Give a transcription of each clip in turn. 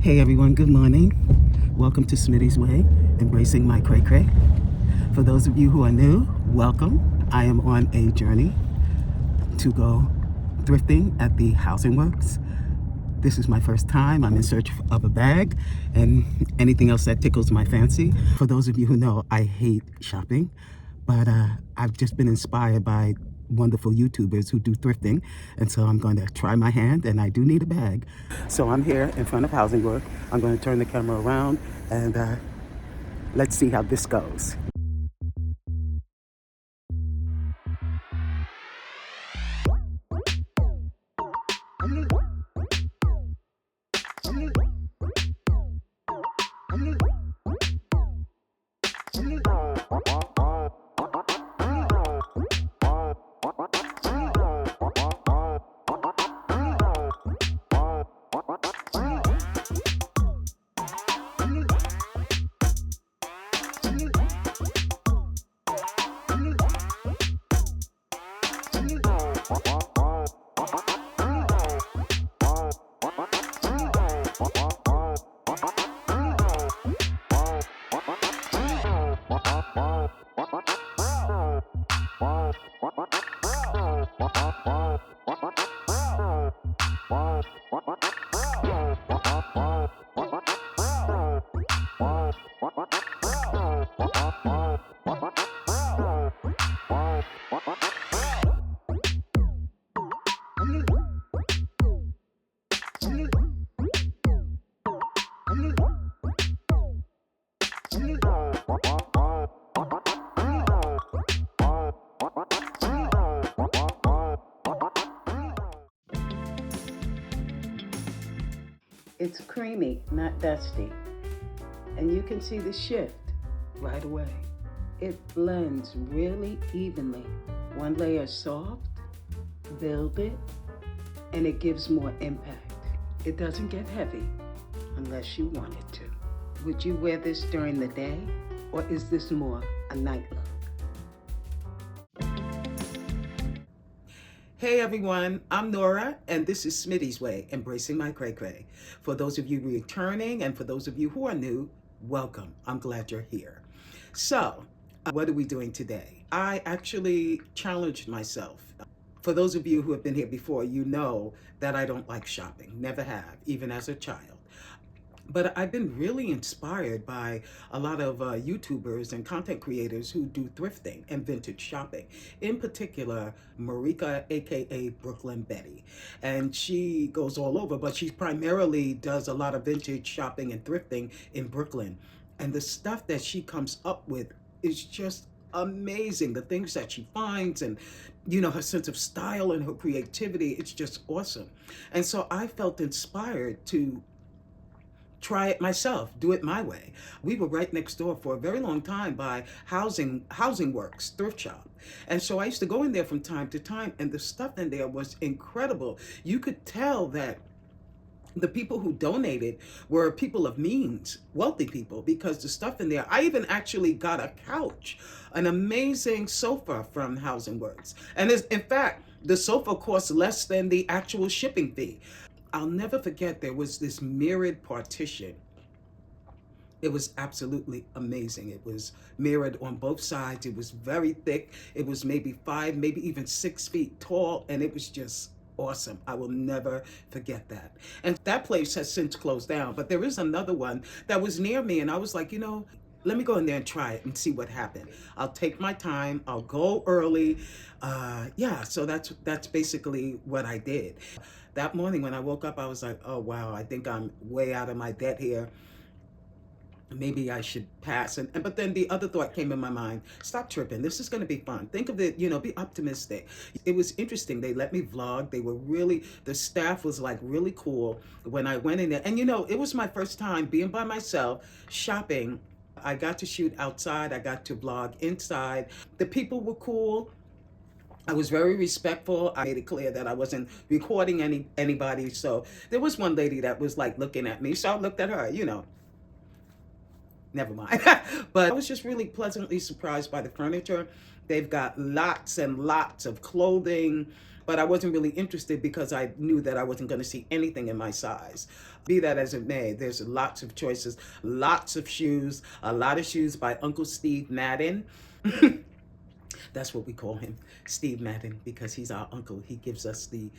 Hey everyone, good morning. Welcome to Smitty's Way, embracing my cray. For those of you who are new, welcome. I am on a journey to go thrifting at the Housing Works. This is my first time. I'm in search of a bag and anything else that tickles my fancy. For those of you who know, I hate shopping, but I've just been inspired by wonderful YouTubers who do thrifting, and so I'm going to try my hand, and I do need a bag. So I'm here in front of Housing Work. I'm going to turn the camera around and let's see how this goes. It's creamy, not dusty. And you can see the shift right away. It blends really evenly. One layer is soft, build it, and it gives more impact. It doesn't get heavy unless you want it to. Would you wear this during the day, or is this more a night look? Hey everyone, I'm Nora, and this is Smitty's Way, embracing my cray. For those of you returning, and for those of you who are new, welcome. I'm glad you're here. So, what are we doing today? I actually challenged myself. For those of you who have been here before, you know that I don't like shopping, never have, even as a child. But I've been really inspired by a lot of YouTubers and content creators who do thrifting and vintage shopping. In particular, Marika, aka Brooklyn Betty. And she goes all over, but she primarily does a lot of vintage shopping and thrifting in Brooklyn. And the stuff that she comes up with is just amazing. The things that she finds, and you know, her sense of style and her creativity, it's just awesome. And so I felt inspired to try it myself, do it my way. We were right next door for a very long time by Housing Works thrift shop. And so I used to go in there from time to time, and the stuff in there was incredible. You could tell that the people who donated were people of means, wealthy people, because the stuff in there, I even actually got a couch, an amazing sofa from Housing Works. And in fact, the sofa cost less than the actual shipping fee. I'll never forget, there was this mirrored partition. It was absolutely amazing. It was mirrored on both sides. It was very thick. It was maybe 5, maybe even 6 feet tall, and it was just awesome. I will never forget that. And that place has since closed down, but there is another one that was near me, and I was like, you know, let me go in there and try it and see what happened. I'll take my time. I'll go early. Yeah, so that's basically what I did. That morning when I woke up, I was like, oh, wow, I think I'm way out of my depth here. Maybe I should pass. But then the other thought came in my mind, stop tripping. This is going to be fun. Think of it, you know, be optimistic. It was interesting. They let me vlog. They were really, the staff was like really cool when I went in there. And, you know, it was my first time being by myself, shopping. I got to shoot outside. I got to vlog inside. The people were cool. I was very respectful. I made it clear that I wasn't recording anybody. So there was one lady that was like looking at me. So I looked at her, you know. Never mind. But I was just really pleasantly surprised by the furniture. They've got lots and lots of clothing, but I wasn't really interested because I knew that I wasn't going to see anything in my size. Be that as it may, there's lots of choices, lots of shoes, a lot of shoes by Uncle Steve Madden. That's what we call him, Steve Madden, because he's our uncle. He gives us the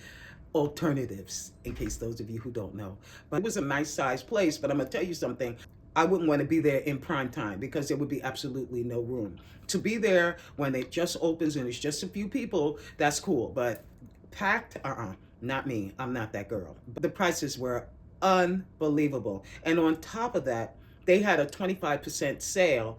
alternatives, in case those of you who don't know. But it was a nice sized place, but I'm gonna tell you something. I wouldn't want to be there in prime time because there would be absolutely no room. To be there when it just opens and it's just a few people, that's cool. But packed, not me. I'm not that girl. But the prices were unbelievable. And on top of that, they had a 25% sale.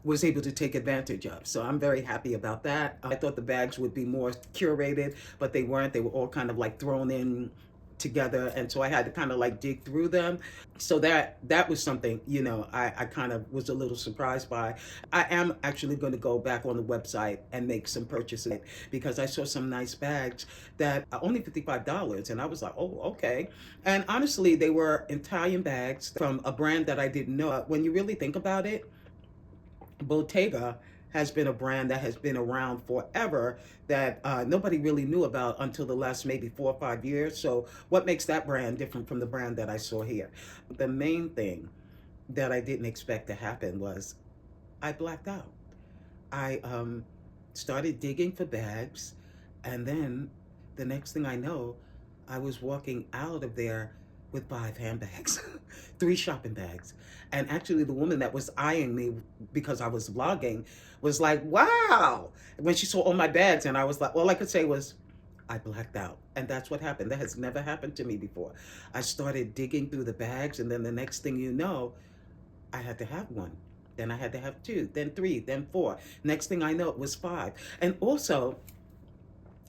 Was able to take advantage of. So I'm very happy about that. I thought the bags would be more curated, but they weren't. They were all kind of like thrown in together, and so I had to kind of like dig through them. So that was something, you know, I kind of was a little surprised by. I am actually going to go back on the website and make some purchases because I saw some nice bags that are only $55, and I was like, oh, okay. And honestly, they were Italian bags from a brand that I didn't know. When you really think about it, Bottega has been a brand that has been around forever that nobody really knew about until the last maybe 4 or 5 years. So what makes that brand different from the brand that I saw here? The main thing that I didn't expect to happen was I blacked out. I started digging for bags, and then the next thing I know, I was walking out of there with 5 handbags, 3 shopping bags. And actually the woman that was eyeing me because I was vlogging was like, wow, when she saw all my bags. And I was like, all I could say was, I blacked out. And that's what happened. That has never happened to me before. I started digging through the bags, and then the next thing you know, I had to have 1. Then I had to have 2, then 3, then 4. Next thing I know, it was 5. And also,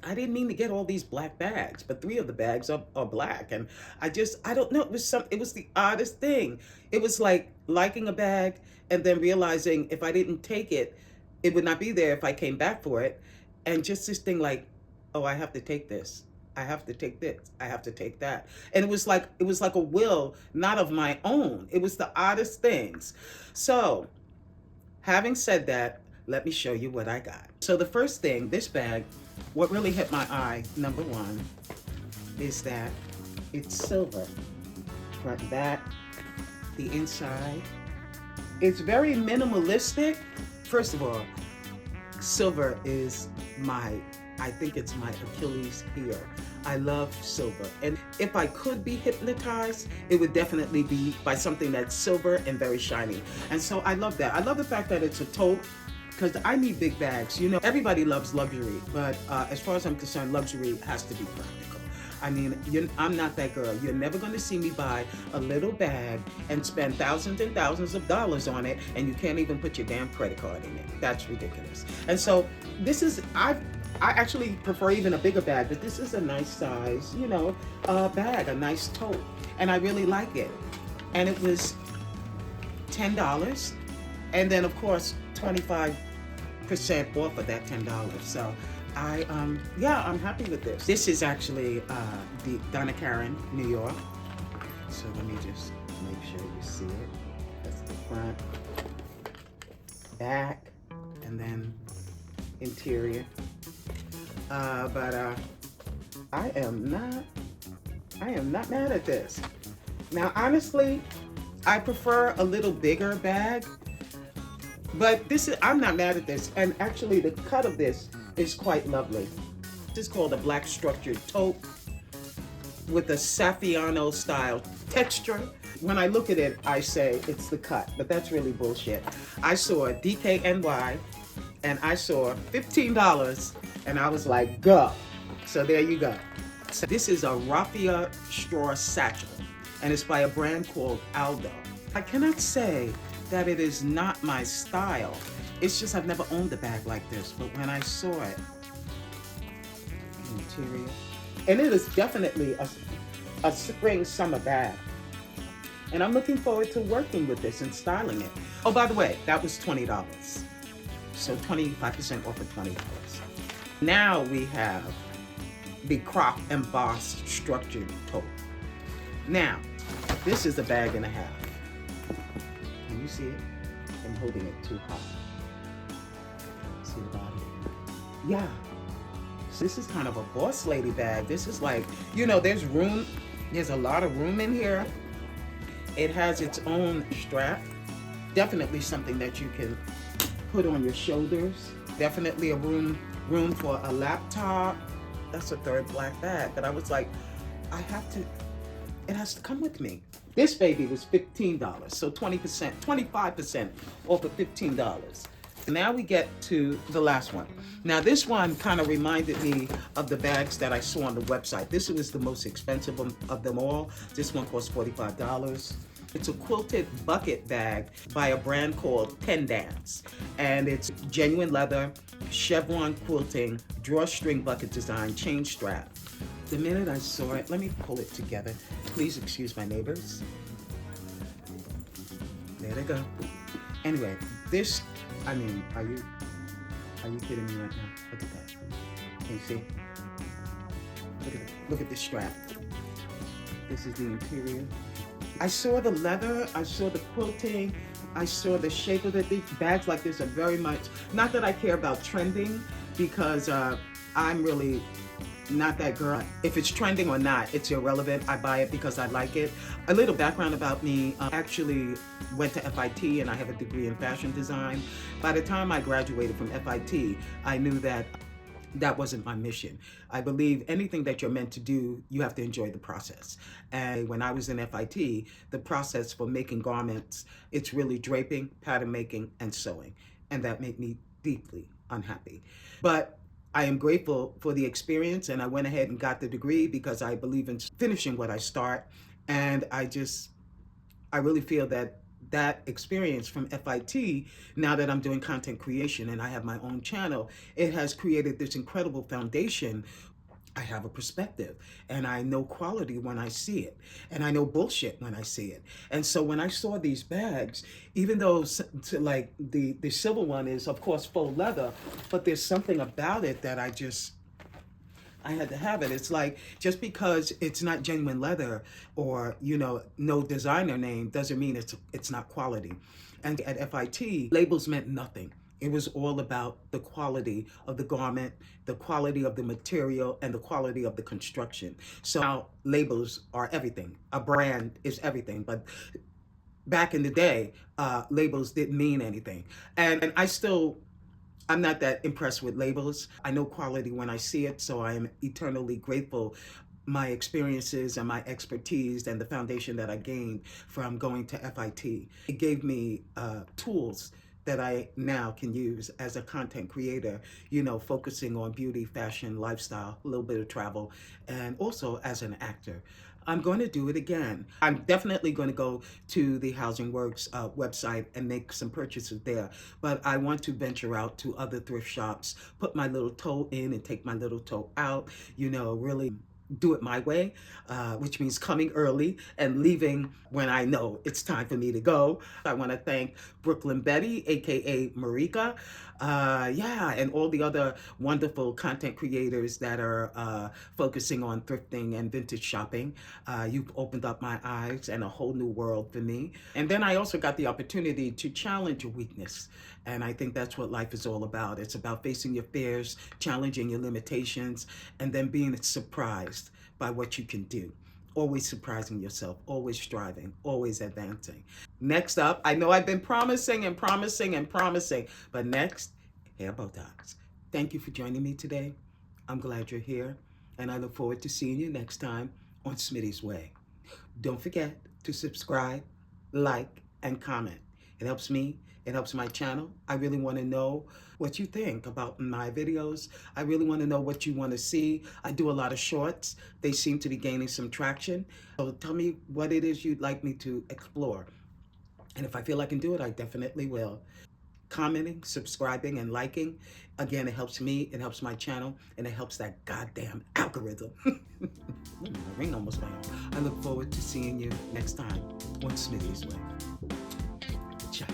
I didn't mean to get all these black bags, but 3 of the bags are black. And I don't know, it was the oddest thing. It was like liking a bag and then realizing if I didn't take it, it would not be there if I came back for it. And just this thing like, oh, I have to take this. I have to take this. I have to take that. And it was like a will, not of my own. It was the oddest things. So having said that, let me show you what I got. So the first thing, this bag, what really hit my eye, number 1, is that it's silver. Front and back, the inside. It's very minimalistic. First of all, silver is I think it's my Achilles heel. I love silver. And if I could be hypnotized, it would definitely be by something that's silver and very shiny. And so I love that. I love the fact that it's a tote, because I need big bags. You know, everybody loves luxury, but as far as I'm concerned, luxury has to be practical. I mean, I'm not that girl. You're never going to see me buy a little bag and spend thousands and thousands of dollars on it, and you can't even put your damn credit card in it. That's ridiculous. And so this is, I actually prefer even a bigger bag, but this is a nice size, you know, bag, a nice tote, and I really like it. And it was $10, and then of course 25% off of that $10. So I'm happy with this. This is actually the Donna Karan, New York. So let me just make sure you see it. That's the front, back, and then interior. But I am not mad at this. Now, honestly, I prefer a little bigger bag, but I'm not mad at this. And actually, the cut of this is quite lovely. This is called a black structured tote with a Saffiano style texture. When I look at it, I say it's the cut, but that's really bullshit. I saw DKNY and I saw $15 and I was like, go. So there you go. So this is a Raffia straw satchel and it's by a brand called Aldo. I cannot say that it is not my style. It's just I've never owned a bag like this, but when I saw it, interior, and it is definitely a spring summer bag. And I'm looking forward to working with this and styling it. Oh, by the way, that was $20. So 25% off of $20. Now we have the Croc-Embossed structured tote. Now, this is a bag and a half. Can you see it? I'm holding it too high. So see the body. Yeah. So this is kind of a boss lady bag. This is like, you know, there's room. There's a lot of room in here. It has its own strap. Definitely something that you can put on your shoulders. Definitely a room for a laptop. That's a third black bag. But I was like, it has to come with me. This baby was $15, so 20%, 25% off of $15. Now we get to the last one. Now this one kind of reminded me of the bags that I saw on the website. This was the most expensive of them all. This one cost $45. It's a quilted bucket bag by a brand called Pendants. And it's genuine leather, chevron quilting, drawstring bucket design, chain strap. The minute I saw it, let me pull it together. Please excuse my neighbors. There they go. Anyway, this, I mean, are you kidding me right now? Look at that. Can you see? Look at it. Look at this strap. This is the interior. I saw the leather, I saw the quilting, I saw the shape of it. These bags like this are very much, not that I care about trending, because I'm really not that girl. If it's trending or not, it's irrelevant. I buy it because I like it. A little background about me, I actually went to FIT and I have a degree in fashion design. By the time I graduated from FIT, I knew that that wasn't my mission. I believe anything that you're meant to do, you have to enjoy the process. And when I was in FIT, the process for making garments, it's really draping, pattern making, and sewing. And that made me deeply unhappy. But I am grateful for the experience, and I went ahead and got the degree because I believe in finishing what I start. And I really feel that that experience from FIT, now that I'm doing content creation and I have my own channel, it has created this incredible foundation. I have a perspective, and I know quality when I see it, and I know bullshit when I see it. And so when I saw these bags, even though like the silver one is of course faux leather, but there's something about it that I had to have it. It's like, just because it's not genuine leather or, you know, no designer name doesn't mean it's not quality. And at FIT, labels meant nothing. It was all about the quality of the garment, the quality of the material, and the quality of the construction. So now labels are everything. A brand is everything. But back in the day, labels didn't mean anything. And I'm not that impressed with labels. I know quality when I see it, so I am eternally grateful. My experiences and my expertise and the foundation that I gained from going to FIT, it gave me tools that I now can use as a content creator, you know, focusing on beauty, fashion, lifestyle, a little bit of travel, and also as an actor. I'm going to do it again. I'm definitely going to go to the Housing Works website and make some purchases there. But I want to venture out to other thrift shops, put my little toe in and take my little toe out, you know, really do it my way, which means coming early and leaving when I know it's time for me to go. I want to thank Brooklyn Betty, aka Marika, and all the other wonderful content creators that are focusing on thrifting and vintage shopping. You've opened up my eyes and a whole new world for me. And then I also got the opportunity to challenge your weakness. And I think that's what life is all about. It's about facing your fears, challenging your limitations, and then being surprised by what you can do. Always surprising yourself, always striving, always advancing. Next up, I know I've been promising, but next, hair Botox. Thank you for joining me today. I'm glad you're here, and I look forward to seeing you next time on Smitty's Way. Don't forget to subscribe, like, and comment. It helps me. It helps my channel. I really want to know what you think about my videos. I really want to know what you want to see. I do a lot of shorts. They seem to be gaining some traction. So tell me what it is you'd like me to explore. And if I feel I can do it, I definitely will. Commenting, subscribing, and liking. Again, it helps me, it helps my channel, and it helps that goddamn algorithm. My ring almost went off. I look forward to seeing you next time on Smitty's Way. Ciao.